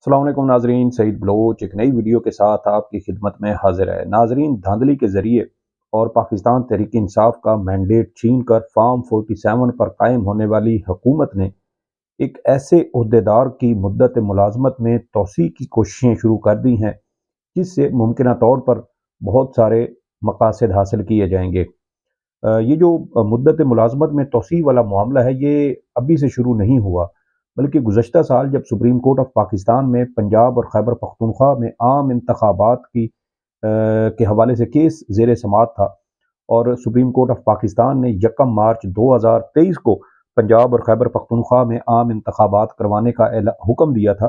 السلام علیکم ناظرین، سعید بلوچ ایک نئی ویڈیو کے ساتھ آپ کی خدمت میں حاضر ہے۔ ناظرین، دھاندلی کے ذریعے اور پاکستان تحریک انصاف کا مینڈیٹ چھین کر فارم 47 پر قائم ہونے والی حکومت نے ایک ایسے عہدیدار کی مدت ملازمت میں توسیع کی کوششیں شروع کر دی ہیں جس سے ممکنہ طور پر بہت سارے مقاصد حاصل کیے جائیں گے۔ یہ جو مدت ملازمت میں توسیع والا معاملہ ہے، یہ ابھی سے شروع نہیں ہوا، بلکہ گزشتہ سال جب سپریم کورٹ آف پاکستان میں پنجاب اور خیبر پختونخوا میں عام انتخابات کے حوالے سے کیس زیر سماعت تھا، اور سپریم کورٹ آف پاکستان نے 1 مارچ 2023 کو پنجاب اور خیبر پختونخوا میں عام انتخابات کروانے کا حکم دیا تھا،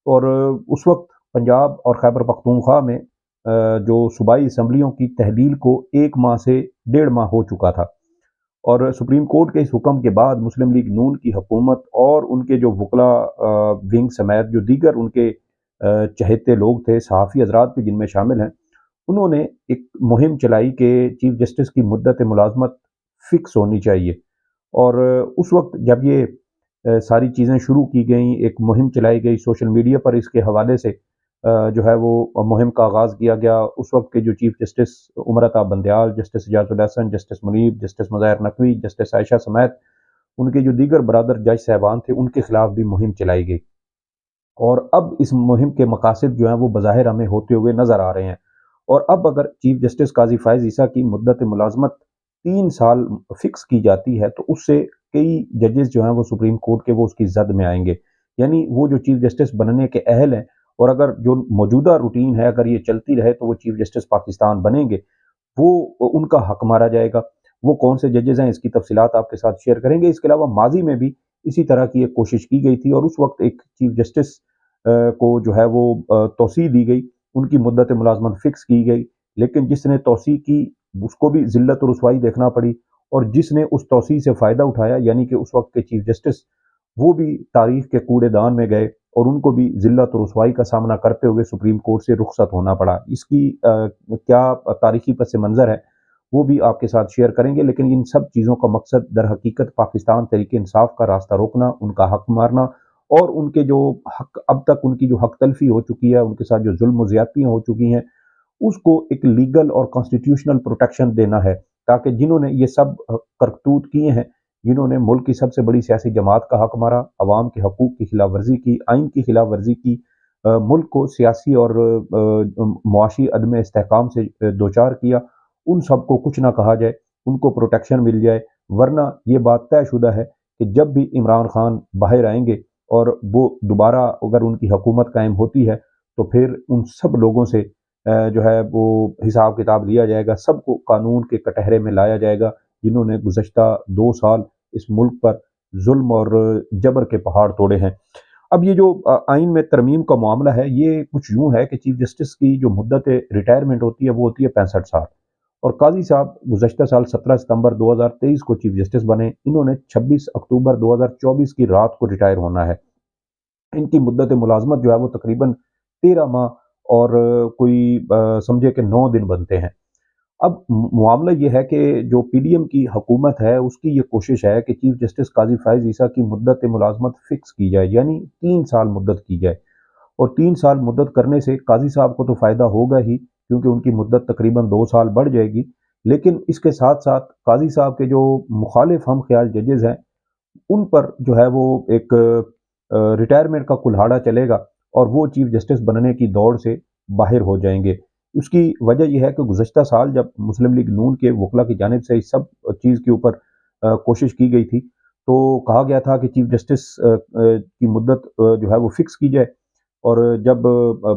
اور اس وقت پنجاب اور خیبر پختونخوا میں جو صوبائی اسمبلیوں کی تحلیل کو 1 ماہ سے 1.5 ماہ ہو چکا تھا، اور سپریم کورٹ کے اس حکم کے بعد مسلم لیگ نون کی حکومت اور ان کے جو وکلاء ونگ سمیت جو دیگر ان کے چہیتے لوگ تھے، صحافی حضرات بھی جن میں شامل ہیں، انہوں نے ایک مہم چلائی کہ چیف جسٹس کی مدت ملازمت فکس ہونی چاہیے۔ اور اس وقت جب یہ ساری چیزیں شروع کی گئیں، ایک مہم چلائی گئی سوشل میڈیا پر، اس کے حوالے سے جو ہے وہ مہم کا آغاز کیا گیا۔ اس وقت کے جو chief justice Umar Ata Bandial, justice Ijaz ul Ahsan, justice منیب، جسٹس مظاہر نقوی، جسٹس عائشہ سمیت ان کے جو دیگر برادر جج صاحبان تھے، ان کے خلاف بھی مہم چلائی گئی، اور اب اس مہم کے مقاصد جو ہیں وہ بظاہر ہمیں ہوتے ہوئے نظر آ رہے ہیں۔ اور اب اگر چیف جسٹس قاضی فائز عیسیٰ کی مدت ملازمت 3 سال فکس کی جاتی ہے تو اس سے کئی ججز جو ہیں وہ سپریم کورٹ کے وہ اس کی زد میں آئیں گے، یعنی وہ جو چیف جسٹس بننے کے اہل ہیں، اور اگر جو موجودہ روٹین ہے اگر یہ چلتی رہے تو وہ چیف جسٹس پاکستان بنیں گے، وہ ان کا حق مارا جائے گا۔ وہ کون سے ججز ہیں، اس کی تفصیلات آپ کے ساتھ شیئر کریں گے۔ اس کے علاوہ ماضی میں بھی اسی طرح کی ایک کوشش کی گئی تھی، اور اس وقت ایک چیف جسٹس کو جو ہے وہ توسیع دی گئی، ان کی مدت ملازمت فکس کی گئی، لیکن جس نے توسیع کی اس کو بھی ذلت و رسوائی دیکھنا پڑی، اور جس نے اس توسیع سے فائدہ اٹھایا یعنی کہ اس وقت کے چیف جسٹس، وہ بھی تاریخ کے کوڑے دان میں گئے، اور ان کو بھی ذلت و رسوائی کا سامنا کرتے ہوئے سپریم کورٹ سے رخصت ہونا پڑا۔ اس کی کیا تاریخی پس منظر ہے وہ بھی آپ کے ساتھ شیئر کریں گے، لیکن ان سب چیزوں کا مقصد در حقیقت پاکستان تحریک انصاف کا راستہ روکنا، ان کا حق مارنا، اور ان کے جو حق اب تک ان کی جو حق تلفی ہو چکی ہے، ان کے ساتھ جو ظلم و زیادتیاں ہو چکی ہیں، اس کو ایک لیگل اور کانسٹیٹیوشنل پروٹیکشن دینا ہے، تاکہ جنہوں نے یہ سب کرتوت کیے ہیں، جنہوں نے ملک کی سب سے بڑی سیاسی جماعت کا حق مارا، عوام کے حقوق کی خلاف ورزی کی، آئین کی خلاف ورزی کی، ملک کو سیاسی اور معاشی عدم استحکام سے دوچار کیا، ان سب کو کچھ نہ کہا جائے، ان کو پروٹیکشن مل جائے، ورنہ یہ بات طے شدہ ہے کہ جب بھی عمران خان باہر آئیں گے اور وہ دوبارہ اگر ان کی حکومت قائم ہوتی ہے تو پھر ان سب لوگوں سے جو ہے وہ حساب کتاب لیا جائے گا، سب کو قانون کے کٹہرے میں لایا جائے گا، جنہوں نے گزشتہ 2 سال اس ملک پر ظلم اور جبر کے پہاڑ توڑے ہیں۔ اب یہ جو آئین میں ترمیم کا معاملہ ہے، یہ کچھ یوں ہے کہ چیف جسٹس کی جو مدت ریٹائرمنٹ ہوتی ہے وہ ہوتی ہے 65 سال، اور قاضی صاحب گزشتہ سال 17 ستمبر 2023 کو چیف جسٹس بنے، انہوں نے 26 اکتوبر 2024 کی رات کو ریٹائر ہونا ہے۔ ان کی مدت ملازمت جو ہے وہ تقریباً 13 ماہ اور کوئی سمجھے کہ 9 دن بنتے ہیں۔ اب معاملہ یہ ہے کہ جو پی ڈی ایم کی حکومت ہے اس کی یہ کوشش ہے کہ چیف جسٹس قاضی فائز عیسیٰ کی مدت ملازمت فکس کی جائے، یعنی 3 سال مدت کی جائے، اور 3 سال مدت کرنے سے قاضی صاحب کو تو فائدہ ہوگا ہی، کیونکہ ان کی مدت تقریباً 2 سال بڑھ جائے گی، لیکن اس کے ساتھ ساتھ قاضی صاحب کے جو مخالف ہم خیال ججز ہیں ان پر جو ہے وہ ایک ریٹائرمنٹ کا کلہاڑا چلے گا، اور وہ چیف جسٹس بننے کی دوڑ سے باہر ہو جائیں گے۔ اس کی وجہ یہ ہے کہ گزشتہ سال جب مسلم لیگ نون کے وکلاء کی جانب سے اس سب چیز کے اوپر کوشش کی گئی تھی تو کہا گیا تھا کہ چیف جسٹس کی مدت جو ہے وہ فکس کی جائے، اور جب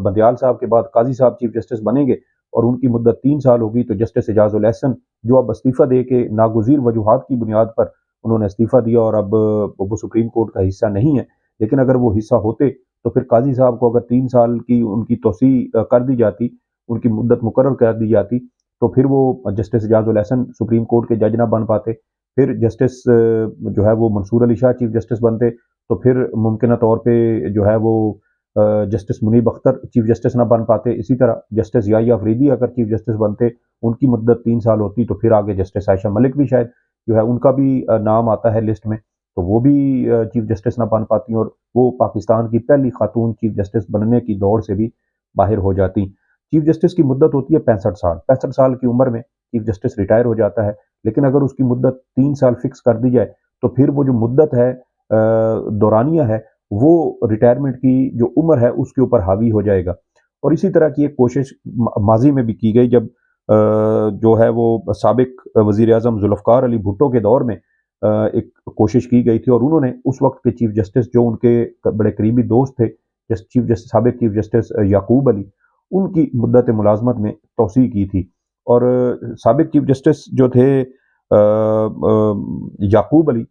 بندیال صاحب کے بعد قاضی صاحب چیف جسٹس بنیں گے اور ان کی مدت 3 سال ہوگی تو جسٹس اعجاز الاحسن جو اب استعفیٰ دے کے ناگزیر وجوہات کی بنیاد پر انہوں نے استعفیٰ دیا اور اب وہ سپریم کورٹ کا حصہ نہیں ہے، لیکن اگر وہ حصہ ہوتے تو پھر قاضی صاحب کو اگر 3 سال کی ان کی توسیع کر دی جاتی، ان کی مدت مقرر کر دی جاتی، تو پھر وہ justice Ijaz ul Ahsan supreme court کے جج نہ بن پاتے، پھر جسٹس جو ہے وہ منصور علی شاہ چیف جسٹس بنتے، تو پھر ممکنہ طور پہ جو ہے وہ جسٹس منیب اختر چیف جسٹس نہ بن پاتے، اسی طرح جسٹس یحییٰ افریدی اگر چیف جسٹس بنتے، ان کی مدت 3 سال ہوتی تو پھر آگے جسٹس عائشہ ملک بھی شاید جو ہے ان کا بھی نام آتا ہے لسٹ میں، تو وہ بھی چیف جسٹس نہ بن پاتی اور وہ پاکستان کی پہلی خاتون چیف جسٹس بننے کی دوڑ سے بھی باہر ہو جاتی۔ چیف جسٹس کی مدت ہوتی ہے 65 سال، 65 سال کی عمر میں چیف جسٹس ریٹائر ہو جاتا ہے، لیکن اگر اس کی مدت 3 سال فکس کر دی جائے تو پھر وہ جو مدت ہے دورانیہ ہے وہ ریٹائرمنٹ کی جو عمر ہے اس کے اوپر حاوی ہو جائے گا۔ اور اسی طرح کی ایک کوشش ماضی میں بھی کی گئی جب جو ہے وہ سابق وزیر اعظم ذوالفقار علی بھٹو کے دور میں ایک کوشش کی گئی تھی، اور انہوں نے اس وقت کے چیف جسٹس جو ان کے بڑے قریبی دوست تھے سابق چیف جسٹس یعقوب علی، ان کی مدت ملازمت میں توسیع کی تھی، اور سابق چیف جسٹس جو تھے یعقوب علی،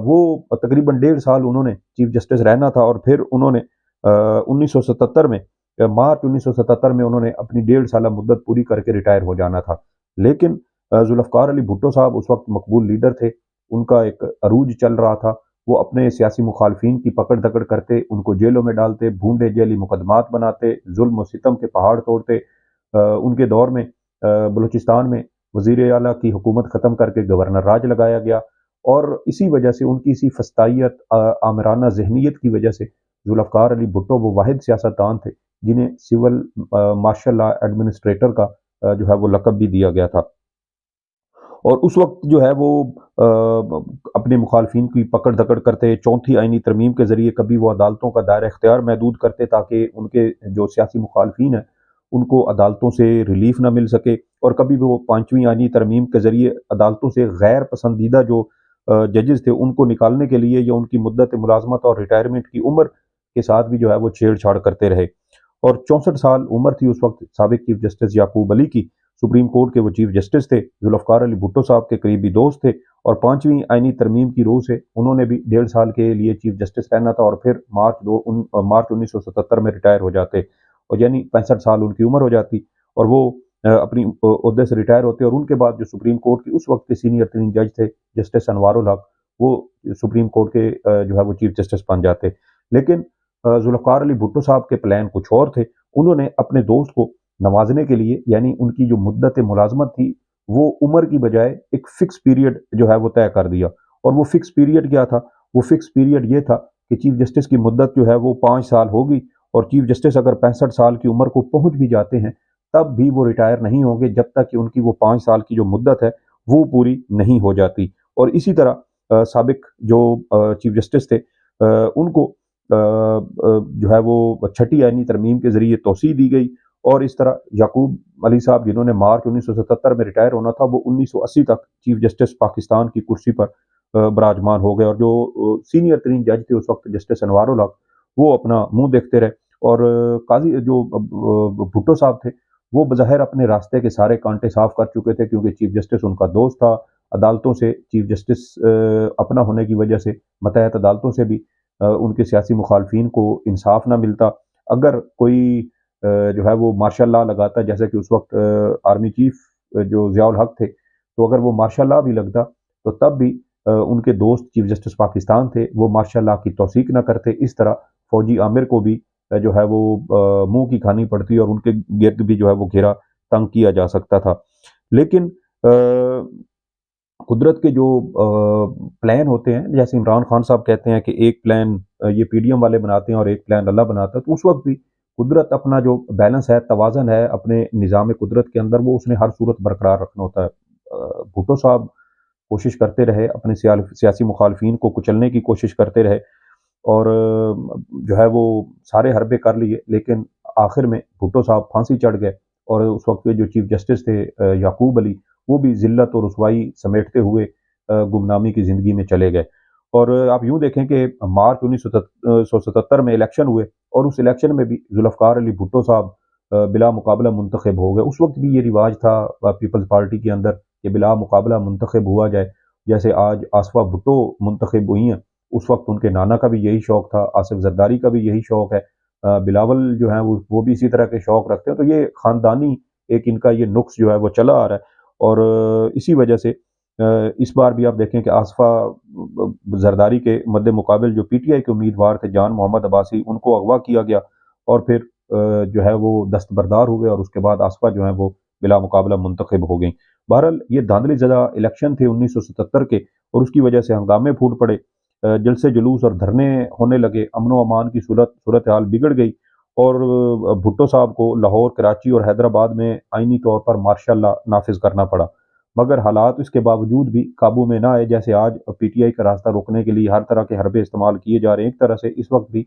وہ تقریباً 1.5 سال انہوں نے چیف جسٹس رہنا تھا، اور پھر انہوں نے 1977 میں مارچ 1977 میں انہوں نے اپنی 1.5 سالہ مدت پوری کر کے ریٹائر ہو جانا تھا، لیکن ذوالفقار علی بھٹو صاحب اس وقت مقبول لیڈر تھے، ان کا ایک عروج چل رہا تھا، وہ اپنے سیاسی مخالفین کی پکڑ دکڑ کرتے، ان کو جیلوں میں ڈالتے، بھونڈے جیلی مقدمات بناتے، ظلم و ستم کے پہاڑ توڑتے۔ ان کے دور میں بلوچستان میں وزیر اعلیٰ کی حکومت ختم کر کے گورنر راج لگایا گیا، اور اسی وجہ سے ان کی اسی فسطائیت آمرانہ ذہنیت کی وجہ سے ذوالفقار علی بھٹو وہ واحد سیاستدان تھے جنہیں سول مارشل لا ایڈمنسٹریٹر کا جو ہے وہ لقب بھی دیا گیا تھا، اور اس وقت جو ہے وہ اپنے مخالفین کی پکڑ دکڑ کرتے، چوتھی آئینی ترمیم کے ذریعے کبھی وہ عدالتوں کا دائرہ اختیار محدود کرتے تاکہ ان کے جو سیاسی مخالفین ہیں ان کو عدالتوں سے ریلیف نہ مل سکے، اور کبھی بھی وہ 5ویں آئینی ترمیم کے ذریعے عدالتوں سے غیر پسندیدہ جو ججز تھے ان کو نکالنے کے لیے یا ان کی مدت ملازمت اور ریٹائرمنٹ کی عمر کے ساتھ بھی جو ہے وہ چھیڑ چھاڑ کرتے رہے، اور 64 سال عمر تھی اس وقت سابق چیف جسٹس یعقوب علی کی، سپریم کورٹ کے وہ چیف جسٹس تھے، ذوالفقار علی بھٹو صاحب کے قریبی دوست تھے، اور 5ویں آئینی ترمیم کی روح سے انہوں نے بھی 1.5 سال کے لیے چیف جسٹس رہنا تھا، اور پھر مارچ 1977 میں ریٹائر ہو جاتے، اور یعنی 65 سال ان کی عمر ہو جاتی، اور وہ اپنی عہدے سے ریٹائر ہوتے، اور ان کے بعد جو سپریم کورٹ کے اس وقت کے سینئر ترین جج تھے جسٹس انوار الحق، وہ سپریم کورٹ کے جو ہے وہ چیف جسٹس بن جاتے، لیکن ذوالفقار علی بھٹو صاحب کے پلان کچھ اور تھے، انہوں نے اپنے دوست کو نوازنے کے لیے، یعنی ان کی جو مدت ملازمت تھی وہ عمر کی بجائے ایک فکس پیریڈ جو ہے وہ طے کر دیا، اور وہ فکس پیریڈ کیا تھا؟ وہ فکس پیریڈ یہ تھا کہ چیف جسٹس کی مدت جو ہے وہ 5 سال ہوگی، اور چیف جسٹس اگر 65 سال کی عمر کو پہنچ بھی جاتے ہیں تب بھی وہ ریٹائر نہیں ہوں گے جب تک کہ ان کی وہ 5 سال کی جو مدت ہے وہ پوری نہیں ہو جاتی، اور اسی طرح سابق جو چیف جسٹس تھے ان کو جو ہے وہ چھٹی آئینی ترمیم کے ذریعے توسیع دی گئی، اور اس طرح یعقوب علی صاحب جنہوں نے مارچ 1977 میں ریٹائر ہونا تھا وہ 1980 تک چیف جسٹس پاکستان کی کرسی پر براجمان ہو گئے، اور جو سینئر ترین جج تھے اس وقت جسٹس انوار الحق، وہ اپنا منہ دیکھتے رہے، اور قاضی جو بھٹو صاحب تھے وہ بظاہر اپنے راستے کے سارے کانٹے صاف کر چکے تھے کیونکہ چیف جسٹس ان کا دوست تھا، عدالتوں سے چیف جسٹس اپنا ہونے کی وجہ سے متحد عدالتوں سے بھی ان کے سیاسی مخالفین کو انصاف نہ ملتا، اگر کوئی جو ہے وہ مارشل لا لگاتا جیسے کہ اس وقت آرمی چیف جو ضیاء الحق تھے، تو اگر وہ مارشل لا بھی لگتا تو تب بھی ان کے دوست چیف جسٹس پاکستان تھے وہ مارشل لا کی توثیق نہ کرتے، اس طرح فوجی عامر کو بھی جو ہے وہ منہ کی کھانی پڑتی اور ان کے گرد بھی جو ہے وہ گھیرا تنگ کیا جا سکتا تھا، لیکن قدرت کے جو پلان ہوتے ہیں جیسے عمران خان صاحب کہتے ہیں کہ ایک پلان یہ پی ڈی ایم والے بناتے ہیں اور ایک پلان اللہ بناتا ہے، تو اس وقت بھی قدرت اپنا جو بیلنس ہے، توازن ہے اپنے نظام قدرت کے اندر، وہ اس نے ہر صورت برقرار رکھنا ہوتا ہے۔ بھٹو صاحب کوشش کرتے رہے، اپنے سیاسی مخالفین کو کچلنے کی کوشش کرتے رہے، اور جو ہے وہ سارے حربے کر لیے، لیکن آخر میں بھٹو صاحب پھانسی چڑھ گئے، اور اس وقت کے جو چیف جسٹس تھے یعقوب علی، وہ بھی ذلت اور رسوائی سمیٹتے ہوئے گمنامی کی زندگی میں چلے گئے، اور آپ یوں دیکھیں کہ مارچ 1977 میں الیکشن ہوئے، اور اس الیکشن میں بھی ذوالفقار علی بھٹو صاحب بلا مقابلہ منتخب ہو گئے۔ اس وقت بھی یہ رواج تھا پیپلز پارٹی کے اندر کہ بلا مقابلہ منتخب ہوا جائے، جیسے آج آصفہ بھٹو منتخب ہوئی ہیں، اس وقت ان کے نانا کا بھی یہی شوق تھا، آصف زرداری کا بھی یہی شوق ہے، بلاول جو ہیں وہ بھی اسی طرح کے شوق رکھتے ہیں، تو یہ خاندانی ایک ان کا یہ نقص جو ہے وہ چلا آ رہا ہے، اور اسی وجہ سے اس بار بھی آپ دیکھیں کہ آصفہ زرداری کے مد مقابل جو پی ٹی آئی کے امیدوار تھے جان محمد عباسی، ان کو اغوا کیا گیا، اور پھر جو ہے وہ دستبردار ہوئے، اور اس کے بعد آصفہ جو ہیں وہ بلا مقابلہ منتخب ہو گئیں۔ بہرحال یہ دھاندلی زدہ الیکشن تھے 1977 کے، اور اس کی وجہ سے ہنگامے پھوٹ پڑے، جلسے جلوس اور دھرنے ہونے لگے، امن و امان کی صورتحال بگڑ گئی، اور بھٹو صاحب کو لاہور، کراچی اور حیدرآباد میں آئینی طور پر مارشل لا نافذ کرنا پڑا، مگر حالات اس کے باوجود بھی قابو میں نہ آئے۔ جیسے آج پی ٹی آئی کا راستہ روکنے کے لیے ہر طرح کے حربے استعمال کیے جا رہے ہیں، ایک طرح سے اس وقت بھی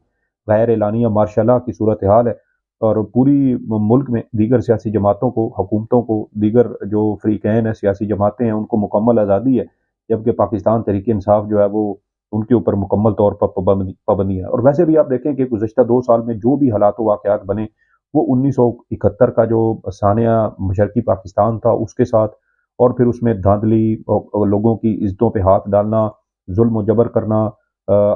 غیر اعلانیہ مارشل لا کی صورتحال ہے، اور پوری ملک میں دیگر سیاسی جماعتوں کو، حکومتوں کو، دیگر جو فریقین ہیں، سیاسی جماعتیں ہیں، ان کو مکمل آزادی ہے، جبکہ پاکستان تحریک انصاف جو ہے وہ ان کے اوپر مکمل طور پر پابندی ہے۔ اور ویسے بھی آپ دیکھیں کہ گزشتہ 2 سال میں جو بھی حالات و واقعات بنے، وہ 1971 کا جو سانحہ مشرقی پاکستان تھا اس کے ساتھ، اور پھر اس میں دھاندلی اور لوگوں کی عزتوں پہ ہاتھ ڈالنا، ظلم و جبر کرنا،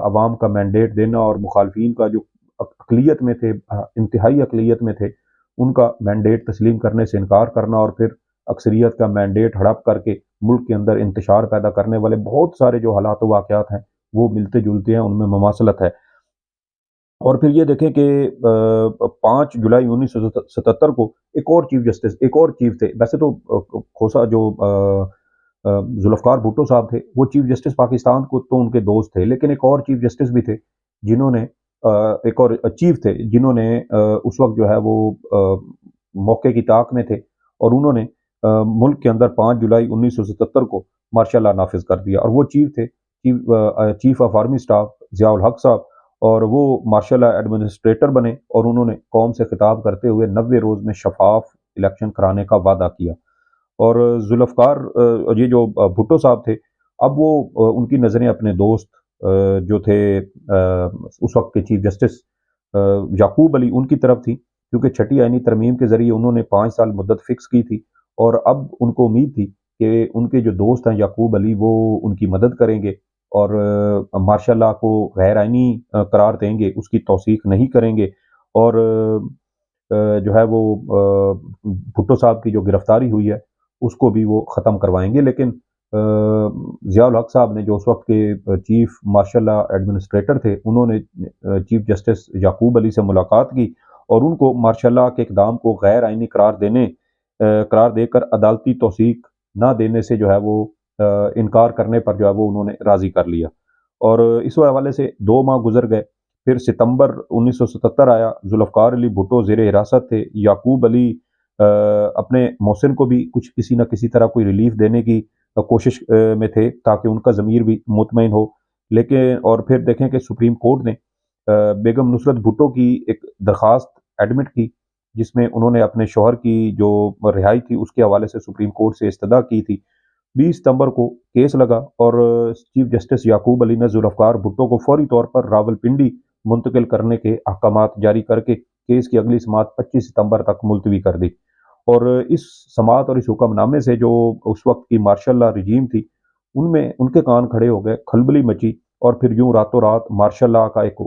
عوام کا مینڈیٹ دینا، اور مخالفین کا جو اقلیت میں تھے، انتہائی اقلیت میں تھے، ان کا مینڈیٹ تسلیم کرنے سے انکار کرنا، اور پھر اکثریت کا مینڈیٹ ہڑپ کر کے ملک کے اندر انتشار پیدا کرنے والے بہت سارے جو حالات و واقعات ہیں وہ ملتے جلتے ہیں، ان میں مماثلت ہے۔ اور پھر یہ دیکھیں کہ 5 جولائی 1977 کو ایک اور چیف جسٹس، ایک اور چیف تھے، ویسے تو کھوسا جو ذوالفقار بھٹو صاحب تھے وہ چیف جسٹس پاکستان کو تو ان کے دوست تھے، لیکن ایک اور چیف جسٹس بھی تھے جنہوں نے ایک اور چیف تھے جنہوں نے اس وقت جو ہے وہ موقع کی طاق میں تھے، اور انہوں نے ملک کے اندر 5 جولائی 1977 کو مارشل لا نافذ کر دیا، اور وہ چیف تھے chief of army staff Zia الحق صاحب، اور وہ مارشل لا ایڈمنسٹریٹر بنے، اور انہوں نے قوم سے خطاب کرتے ہوئے 90 روز میں شفاف الیکشن کرانے کا وعدہ کیا۔ اور ذوالفقار یہ جو بھٹو صاحب تھے، اب وہ ان کی نظریں اپنے دوست جو تھے اس وقت کے چیف جسٹس یعقوب علی، ان کی طرف تھی، کیونکہ چھٹی آئینی ترمیم کے ذریعے انہوں نے 5 سال مدت فکس کی تھی، اور اب ان کو امید تھی کہ ان کے جو دوست ہیں یعقوب علی وہ ان کی مدد کریں گے، اور مارشل لا کو غیر آئینی قرار دیں گے، اس کی توثیق نہیں کریں گے، اور جو ہے وہ بھٹو صاحب کی جو گرفتاری ہوئی ہے اس کو بھی وہ ختم کروائیں گے۔ لیکن ضیاء الحق صاحب نے جو اس وقت کے چیف مارشل لا ایڈمنسٹریٹر تھے، انہوں نے چیف جسٹس یعقوب علی سے ملاقات کی، اور ان کو مارشل لا کے اقدام کو غیر آئینی قرار دے کر عدالتی توثیق نہ دینے سے جو ہے وہ انکار کرنے پر جو ہے وہ انہوں نے راضی کر لیا، اور اس حوالے سے 2 ماہ گزر گئے، پھر ستمبر 1977 آیا، ذوالفقار علی بھٹو زیر حراست تھے، یعقوب علی اپنے محسن کو بھی کسی نہ کسی طرح کوئی ریلیف دینے کی کوشش میں تھے تاکہ ان کا ضمیر بھی مطمئن ہو، لیکن اور پھر دیکھیں کہ سپریم کورٹ نے بیگم نصرت بھٹو کی ایک درخواست ایڈمٹ کی، جس میں انہوں نے اپنے شوہر کی جو رہائی تھی اس کے حوالے سے سپریم کورٹ سے استدعا کی تھی۔ 20 ستمبر کو کیس لگا، اور چیف جسٹس یعقوب علی نے ذوالفقار بھٹو کو فوری طور پر راولپنڈی منتقل کرنے کے احکامات جاری کر کے کیس کی اگلی سماعت 25 ستمبر تک ملتوی کر دی، اور اس سماعت اور اس حکم نامے سے جو اس وقت کی مارشل لا رجیم تھی ان میں ان کے کان کھڑے ہو گئے، کھلبلی مچی، اور پھر یوں راتوں رات مارشل لا کا ایک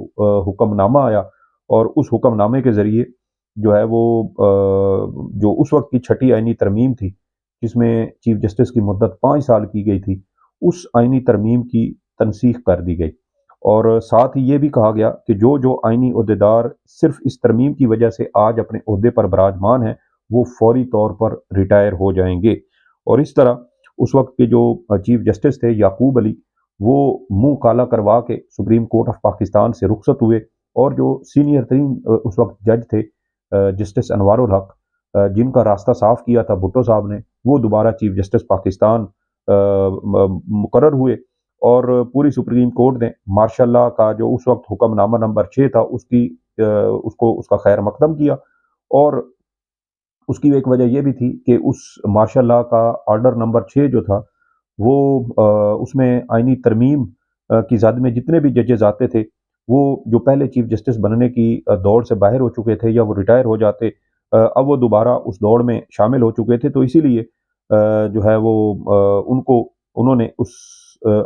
حکم نامہ آیا، اور اس حکم نامے کے ذریعے جو ہے وہ جو اس وقت کی چھٹی آئینی ترمیم تھی جس میں چیف جسٹس کی مدت 5 سال کی گئی تھی، اس آئینی ترمیم کی تنسیخ کر دی گئی، اور ساتھ ہی یہ بھی کہا گیا کہ جو آئینی عہدیدار صرف اس ترمیم کی وجہ سے آج اپنے عہدے پر براجمان ہیں وہ فوری طور پر ریٹائر ہو جائیں گے، اور اس طرح اس وقت کے جو چیف جسٹس تھے یعقوب علی، وہ منہ کالا کروا کے سپریم کورٹ آف پاکستان سے رخصت ہوئے، اور جو سینئر ترین اس وقت جج تھے جسٹس انوار الحق، جن کا راستہ صاف کیا تھا بھٹو صاحب نے، وہ دوبارہ چیف جسٹس پاکستان مقرر ہوئے، اور پوری سپریم کورٹ نے مارشل لا کا جو اس وقت حکم نامہ نمبر 6 تھا اس کا خیر مقدم کیا، اور اس کی ایک وجہ یہ بھی تھی کہ اس مارشل لا کا آرڈر نمبر 6 جو تھا وہ اس میں آئینی ترمیم کی زد میں جتنے بھی ججز آتے تھے وہ جو پہلے چیف جسٹس بننے کی دوڑ سے باہر ہو چکے تھے یا وہ ریٹائر ہو جاتے، اب وہ دوبارہ اس دوڑ میں شامل ہو چکے تھے، تو اسی لیے جو ہے وہ انہوں نے اس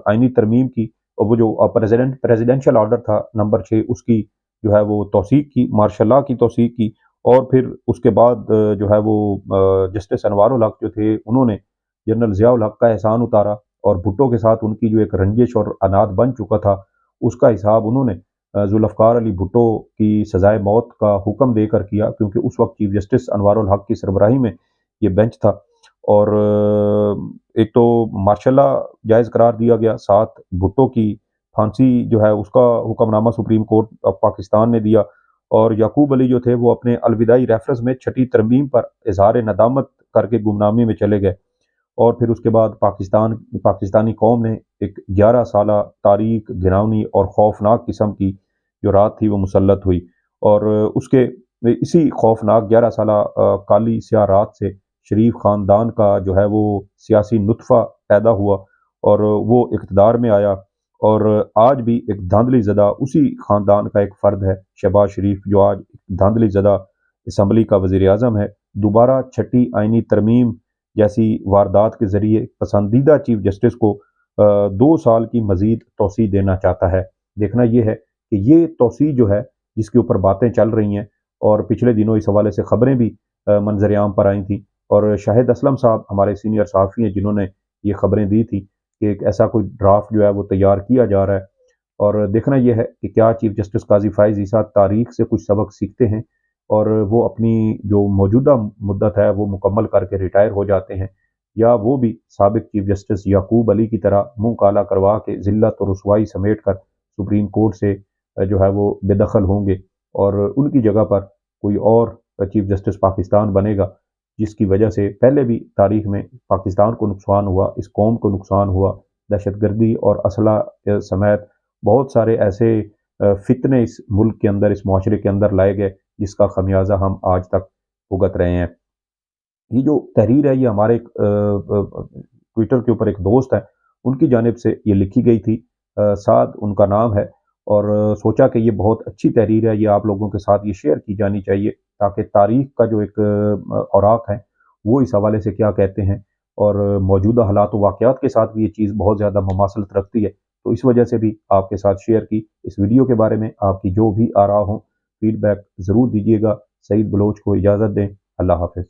آئینی ترمیم کی، وہ جو پریزیڈنشل آرڈر تھا نمبر 6 اس کی جو ہے وہ توثیق کی، مارشل لا کی توثیق کی، اور پھر اس کے بعد جو ہے وہ جسٹس انوار الحق جو تھے انہوں نے جنرل ضیاء الحق کا احسان اتارا، اور بھٹو کے ساتھ ان کی جو ایک رنجش اور عناد بن چکا تھا اس کا حساب انہوں نے ذوالفقار علی بھٹو کی سزائے موت کا حکم دے کر کیا، کیونکہ اس وقت چیف جسٹس انوار الحق کی سربراہی میں یہ بینچ تھا، اور ایک تو مارشل لا جائز قرار دیا گیا، ساتھ بھٹو کی پھانسی جو ہے اس کا حکم نامہ سپریم کورٹ آف پاکستان نے دیا، اور یعقوب علی جو تھے وہ اپنے الوداعی ریفرنس میں چھٹی ترمیم پر اظہار ندامت کر کے گمنامی میں چلے گئے، اور پھر اس کے بعد پاکستانی قوم نے ایک 11 سالہ تاریک، گھناؤنی اور خوفناک قسم کی جو رات تھی وہ مسلط ہوئی، اور اسی خوفناک 11 سالہ کالی سیاہ رات سے شریف خاندان کا جو ہے وہ سیاسی نطفہ پیدا ہوا، اور وہ اقتدار میں آیا، اور آج بھی ایک دھاندلی زدہ اسی خاندان کا ایک فرد ہے شہباز شریف، جو آج دھاندلی زدہ اسمبلی کا وزیر اعظم ہے، دوبارہ چھٹی آئینی ترمیم جیسی واردات کے ذریعے پسندیدہ چیف جسٹس کو 2 سال کی مزید توسیع دینا چاہتا ہے۔ دیکھنا یہ ہے کہ یہ توسیع جو ہے جس کے اوپر باتیں چل رہی ہیں، اور پچھلے دنوں اس حوالے سے خبریں بھی منظر عام پر آئی تھیں، اور شاہد اسلم صاحب ہمارے سینئر صحافی ہیں جنہوں نے یہ خبریں دی تھیں کہ ایک ایسا کوئی ڈرافٹ جو ہے وہ تیار کیا جا رہا ہے، اور دیکھنا یہ ہے کہ کیا چیف جسٹس قاضی فائز عیسیٰ تاریخ سے کچھ سبق سیکھتے ہیں اور وہ اپنی جو موجودہ مدت ہے وہ مکمل کر کے ریٹائر ہو جاتے ہیں، یا وہ بھی سابق چیف جسٹس یعقوب علی کی طرح منہ کالا کروا کے ذلت اور رسوائی سمیٹ کر سپریم کورٹ سے جو ہے وہ بے دخل ہوں گے، اور ان کی جگہ پر کوئی اور چیف جسٹس پاکستان بنے گا، جس کی وجہ سے پہلے بھی تاریخ میں پاکستان کو نقصان ہوا، اس قوم کو نقصان ہوا، دہشت گردی اور اسلحہ سمیت بہت سارے ایسے فتنے اس ملک کے اندر، اس معاشرے کے اندر لائے گئے، جس کا خمیازہ ہم آج تک بھگت رہے ہیں۔ یہ جو تحریر ہے یہ ہمارے ایک ٹویٹر کے اوپر ایک دوست ہیں، ان کی جانب سے یہ لکھی گئی تھی، سعد ان کا نام ہے، اور سوچا کہ یہ بہت اچھی تحریر ہے، یہ آپ لوگوں کے ساتھ یہ شیئر کی جانی چاہیے تاکہ تاریخ کا جو ایک اوراق ہے وہ اس حوالے سے کیا کہتے ہیں، اور موجودہ حالات و واقعات کے ساتھ بھی یہ چیز بہت زیادہ مماثلت رکھتی ہے، تو اس وجہ سے بھی آپ کے ساتھ شیئر کی۔ اس ویڈیو کے بارے میں آپ کی جو بھی آراء ہوں، فیڈ بیک ضرور دیجیے گا۔ سعید بلوچ کو اجازت دیں، اللہ حافظ۔